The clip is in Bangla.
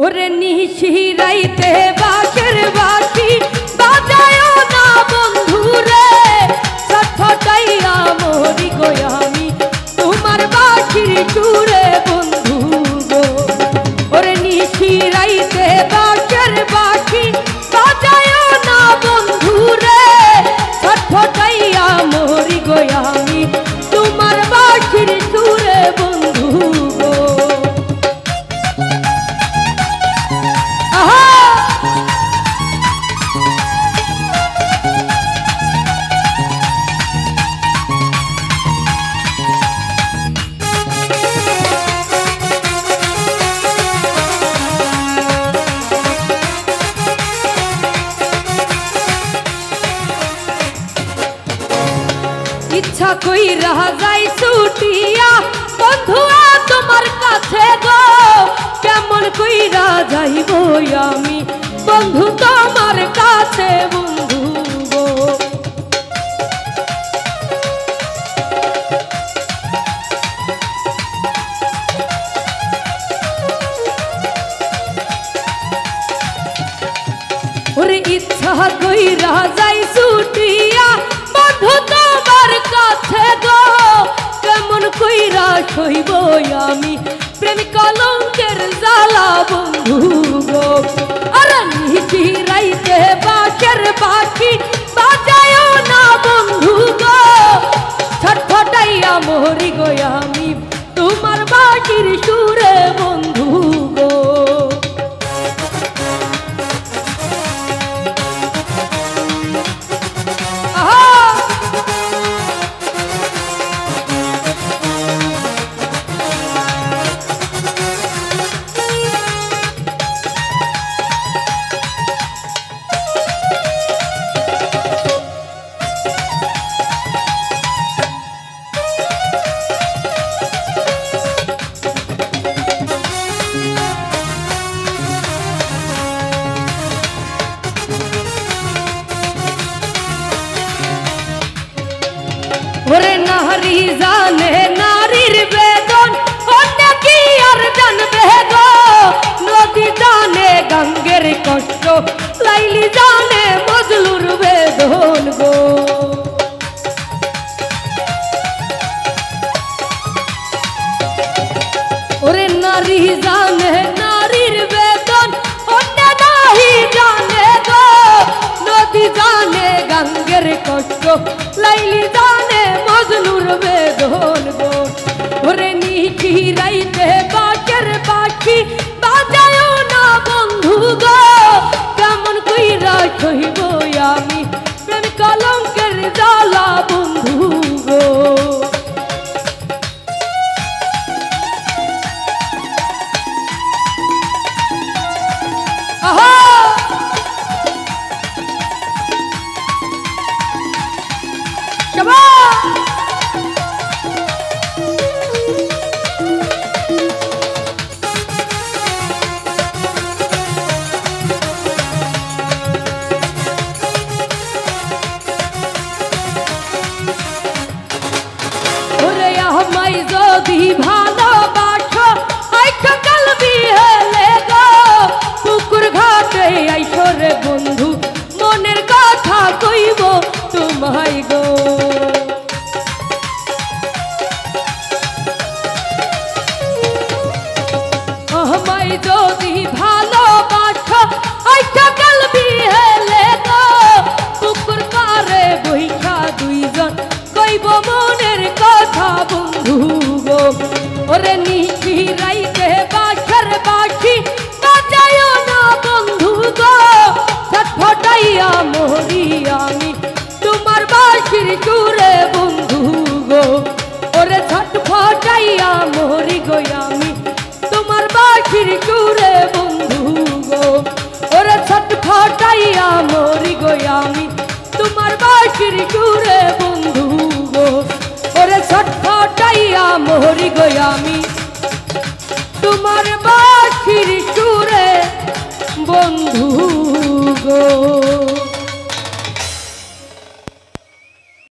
ওরে নিশিরাইতে বাঁশের বাঁশি বাজায় না বন্ধু রে, ছটফটাইয়া মরি গো আমি তোমার বাঁশির সুরে বন্ধু গো। ওরে নিশিরাইতে বাঁশের বাঁশি বাজায় না বন্ধু রে, ছটফটাইয়া মরি গো আমি তোমার বাঁশির সুরে বন্ধু গো। ইচ্ছা কইরা যাই ছুটিয়া বন্ধুয়া তোমার কাছে গো, কেমন কইরা যাইব আমি বন্ধু তোমার কাছে বন্ধু গো। ওরে ইচ্ছা কইরা যাই ছুটিয়া বন্ধু তোমার কাছে গো, কেমন কইরা সইব আমি প্রেম কলঙ্কের জ্বালা বন্ধু গো। আরে নিশিরাইতে বাঁশের বাঁশি বাজায় না বন্ধু গো, ছটফটাইয়া মরি গো আমি তোমার বাঁশির সুরে বন্ধু গো। ওরে নারী জানে নারীর বেদন, অন্য কি আর জানবে গো। নদী জানে গঙ্গের কষ্ট, লাইলি জানে মজলুর বেদন গো। ওরে নারী জানে নারীর বেদন, অন্য নাহি জানে গো। নদী জানে গঙ্গের কষ্ট, লাইলি জানে মজলুর বেদন গো। ওরে নিশিরাইতে বাঁশের বাঁশি বাজায় না বন্ধু গো, কেমন কইরা সইব আমি প্রেম কলঙ্কের জ্বালা বন্ধু গো। যদি ভালোবাসো আইছো কালবি হেলে গো, পুকুর ঘাটে আইছো রে বন্ধু মনের কথা কইব তোমায় গো। আমায় যদি ভালোবাসো আইছো কালবি হেলে গো, পুকুর পারে বইখা দুইজন কইব মনের কথা বন্ধু গো। ওরে নিশিরাইতে বাঁশের বাঁশি বাজায় না বন্ধু গো, ছটফটাইয়া মরি আমি তোমার বাঁশির সুরে বন্ধু গো। ওরে ছটফটাইয়া মরি গো আমি তোমার বাঁশির সুরে বন্ধু গো। ওরে ছটফটাইয়া মরি গো আমি তোমার বাঁশির সুরে বন্ধু গো। ওরে ছটফটাইয়া মরি গো আমি তোমার বাঁশির সুরে বন্ধু গো।